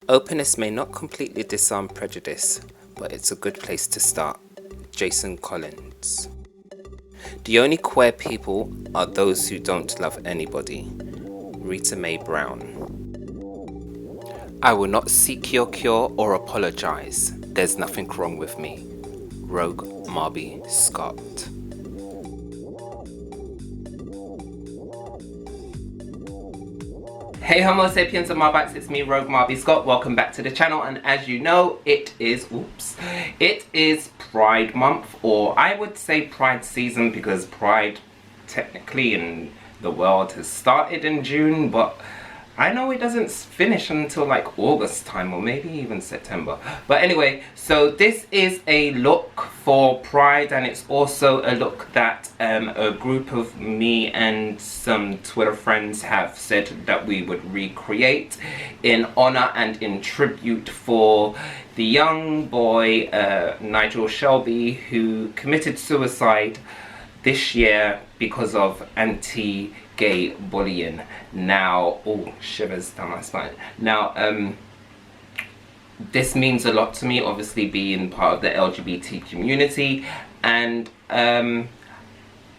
Openness may not completely disarm prejudice, but it's a good place to start. Jason Collins. The only queer people are those who don't love anybody. Rita Mae Brown. I will not seek your cure or apologize. There's nothing wrong with me. Rogue Marby Scott. Hey Homo sapiens and Marbites, it's me Rogue Marby Scott. Welcome back to the channel, and as you know, it is Pride Month, or I would say Pride season, because Pride technically in the world has started in June, but I know it doesn't finish until like August time, or maybe even September. But anyway, so this is a look for Pride, and it's also a look that a group of me and some Twitter friends have said that we would recreate in honor and in tribute for the young boy Nigel Shelby, who committed suicide this year because of anti-gay bullying. Now, oh, shivers down my spine. Now, this means a lot to me, obviously being part of the LGBT community, and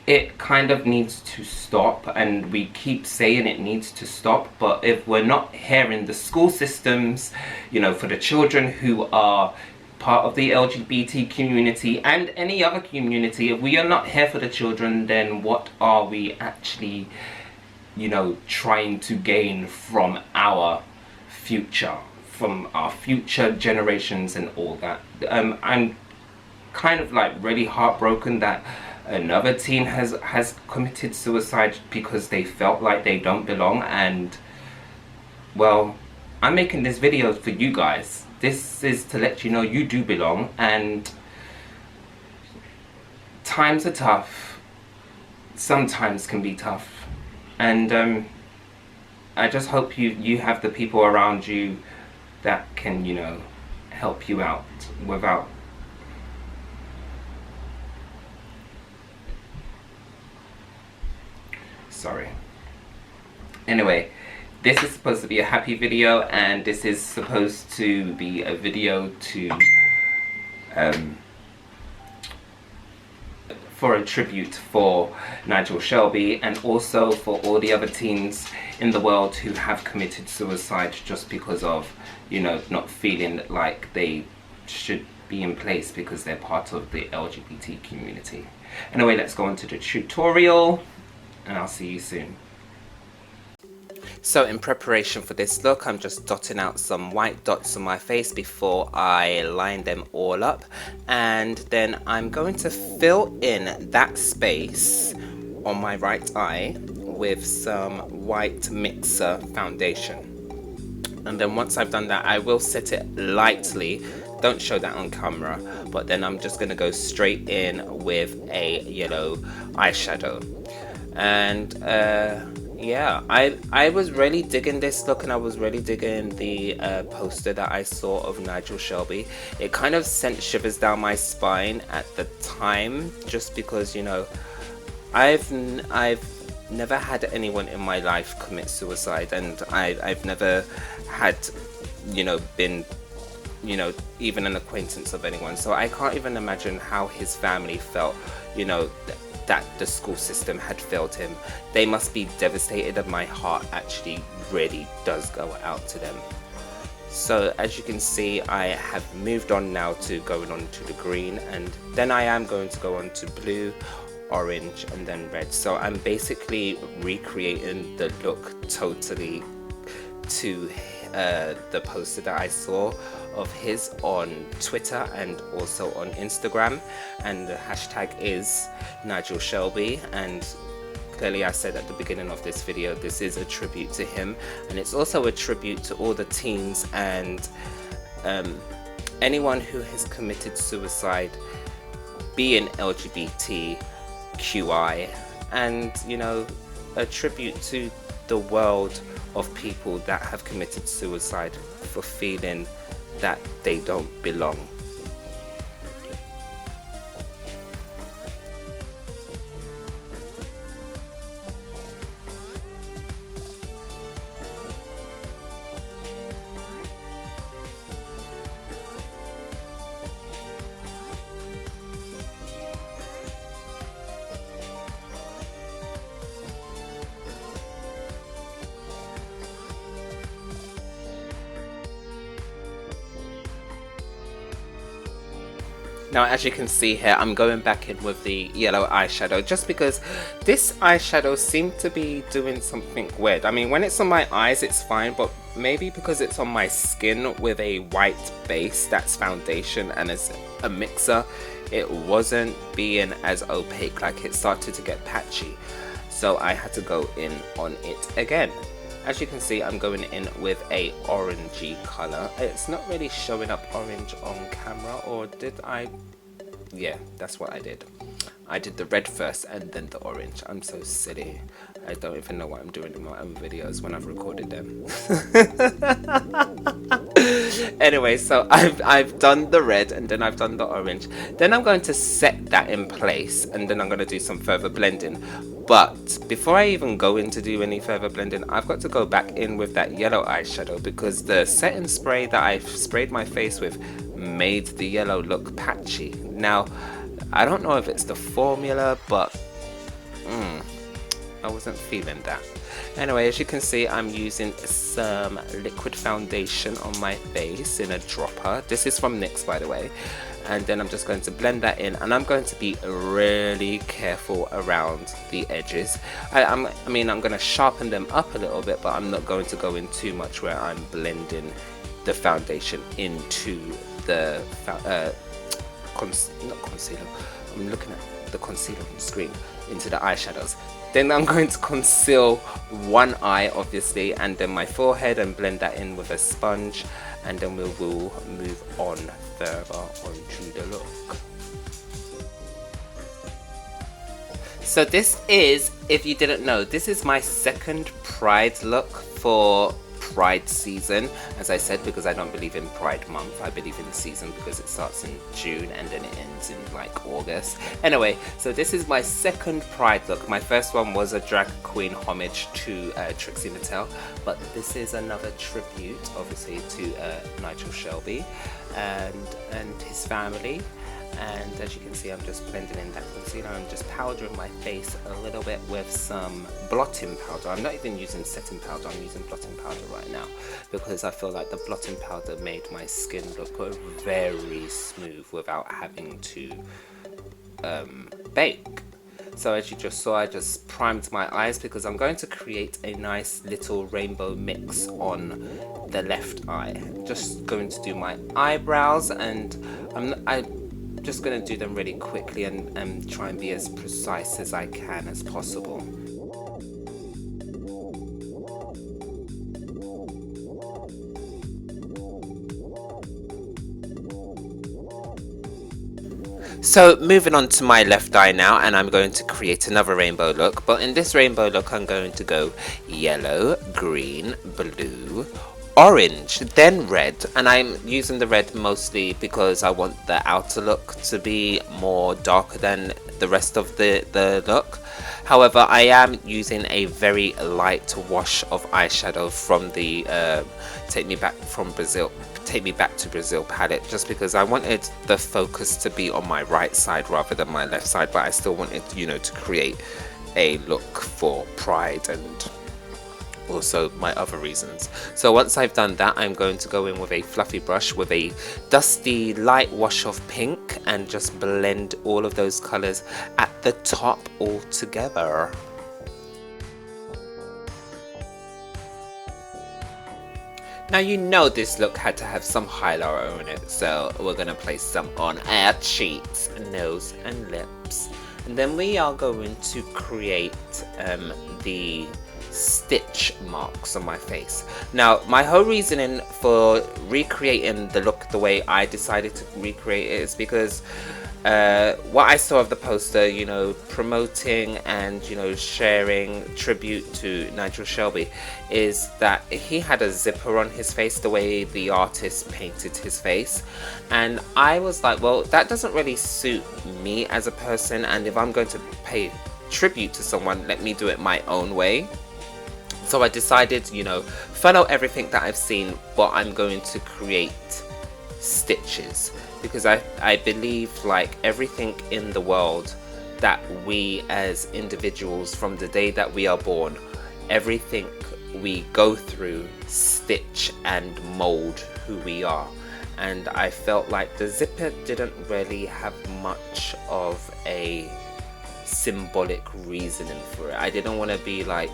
it kind of needs to stop, and we keep saying it needs to stop, but if we're not here in the school systems, you know, for the children who are part of the LGBT community and any other community, if we are not here for the children, then what are we actually, you know, trying to gain from our future generations and all that? I'm kind of like really heartbroken that another teen has committed suicide because they felt like they don't belong, and well, I'm making this video for you guys. This is to let you know you do belong, and times are tough. Sometimes can be tough, and I just hope you have the people around you that can, you know, help you out without sorry. Anyway, this is supposed to be a happy video, and this is supposed to be a video to for a tribute for Nigel Shelby, and also for all the other teens in the world who have committed suicide just because of, you know, not feeling like they should be in place because they're part of the LGBT community. Anyway, let's go on to the tutorial, and I'll see you soon. So in preparation for this look, I'm just dotting out some white dots on my face before I line them all up, and then I'm going to fill in that space on my right eye with some white mixer foundation. And then once I've done that, I will set it lightly. Don't show that on camera, but then I'm just going to go straight in with a yellow eyeshadow. And yeah, I was really digging this look, and I was really digging the poster that I saw of Nigel Shelby. It kind of sent shivers down my spine at the time, just because, you know, I've never had anyone in my life commit suicide, and I've never had, you know, been, you know, even an acquaintance of anyone, so I can't even imagine how his family felt, you know, that the school system had failed him. They must be devastated, and my heart actually really does go out to them. So as you can see, I have moved on now to going on to the green, and then I am going to go on to blue, orange, and then red. So I'm basically recreating the look totally to the poster that I saw of his on Twitter and also on Instagram, and the hashtag is Nigel Shelby. And clearly I said at the beginning of this video, this is a tribute to him, and it's also a tribute to all the teens and anyone who has committed suicide, being LGBTQI, and, you know, a tribute to the world of people that have committed suicide for feeling that they don't belong. Now, as you can see here, I'm going back in with the yellow eyeshadow just because this eyeshadow seemed to be doing something weird. I mean, when it's on my eyes, it's fine, but maybe because it's on my skin with a white base that's foundation and as a mixer, it wasn't being as opaque, like it started to get patchy. So I had to go in on it again. As you can see, I'm going in with a orangey color. It's not really showing up orange on camera, or did I? Yeah, that's what I did. I did the red first and then the orange. I'm so silly. I don't even know what I'm doing in my own videos when I've recorded them. Anyway, so I've done the red and then I've done the orange. Then I'm going to set that in place and then I'm going to do some further blending. But before I even go in to do any further blending, I've got to go back in with that yellow eyeshadow because the setting spray that I've sprayed my face with made the yellow look patchy. Now, I don't know if it's the formula, but I wasn't feeling that. Anyway, as you can see, I'm using some liquid foundation on my face in a dropper. This is from NYX, by the way. And then I'm just going to blend that in, and I'm going to be really careful around the edges. I mean, I'm going to sharpen them up a little bit, but I'm not going to go in too much where I'm blending the foundation into the not concealer. I'm looking at the concealer on the screen, into the eyeshadows. Then I'm going to conceal one eye, obviously, and then my forehead, and blend that in with a sponge, and then we will move on further onto the look. So this is, if you didn't know, this is my second Pride look for Pride season, as I said, because I don't believe in Pride month. I believe in the season because it starts in June and then it ends in like August. Anyway, so this is my second Pride look. My first one was a drag queen homage to Trixie Mattel, but this is another tribute, obviously, to Nigel Shelby and his family. And as you can see, I'm just blending in that concealer. I'm just powdering my face a little bit with some blotting powder. I'm not even using setting powder, I'm using blotting powder right now because I feel like the blotting powder made my skin look very smooth without having to bake. So as you just saw, I just primed my eyes because I'm going to create a nice little rainbow mix on the left eye. Just going to do my eyebrows, and I'm just going to do them really quickly and try and be as precise as I can as possible. So moving on to my left eye now, and I'm going to create another rainbow look, but in this rainbow look I'm going to go yellow, green, blue, orange, then red, and I'm using the red mostly because I want the outer look to be more darker than the rest of the look. However, I am using a very light wash of eyeshadow from the Take Me Back to Brazil palette, just because I wanted the focus to be on my right side rather than my left side, but I still wanted, you know, to create a look for Pride and also my other reasons. So once I've done that, I'm going to go in with a fluffy brush with a dusty light wash of pink and just blend all of those colors at the top all together. Now you know this look had to have some highlighter on it, so we're going to place some on our cheeks, nose and lips. And then we are going to create the stitch marks on my face. Now my whole reasoning for recreating the look the way I decided to recreate it is because what I saw of the poster, you know, promoting and, you know, sharing tribute to Nigel Shelby, is that he had a zipper on his face the way the artist painted his face, and I was like, well, that doesn't really suit me as a person, and if I'm going to pay tribute to someone, let me do it my own way. So I decided, you know, follow everything that I've seen, but I'm going to create stitches, because I believe, like, everything in the world that we as individuals, from the day that we are born, everything we go through stitch and mold who we are. and I felt like the zipper didn't really have much of a symbolic reasoning for it. I didn't want to be like,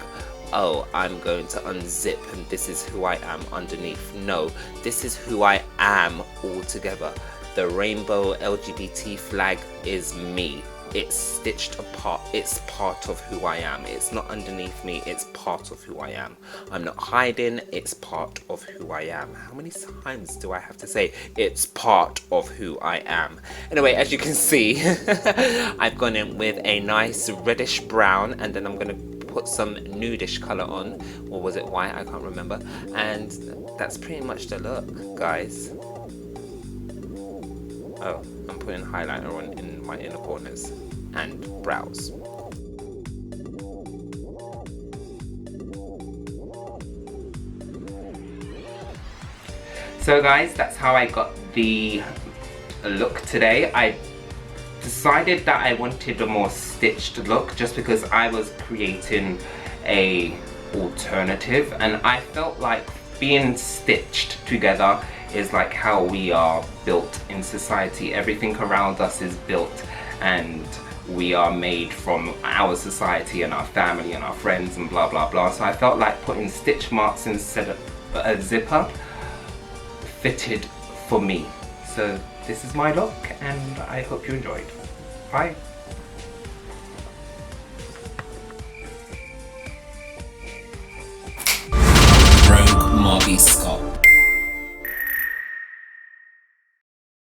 oh, I'm going to unzip and this is who I am underneath. No, this is who I am altogether. The rainbow LGBT flag is me. It's stitched apart. It's part of who I am. It's not underneath me. It's part of who I am. I'm not hiding. It's part of who I am. How many times do I have to say it's part of who I am? Anyway, as you can see, I've gone in with a nice reddish brown, and then I'm going to put some nudish color on, or was it white? I can't remember. And that's pretty much the look, guys. Oh, I'm putting highlighter on in my inner corners and brows. So guys, that's how I got the look today. I decided that I wanted a more stitched look just because I was creating a alternative, and I felt like being stitched together is like how we are built in society. Everything around us is built, and we are made from our society and our family and our friends and blah blah blah. So I felt like putting stitch marks instead of a zipper fitted for me. So this is my look, and I hope you enjoyed. Bye. Rogue Marby Scott.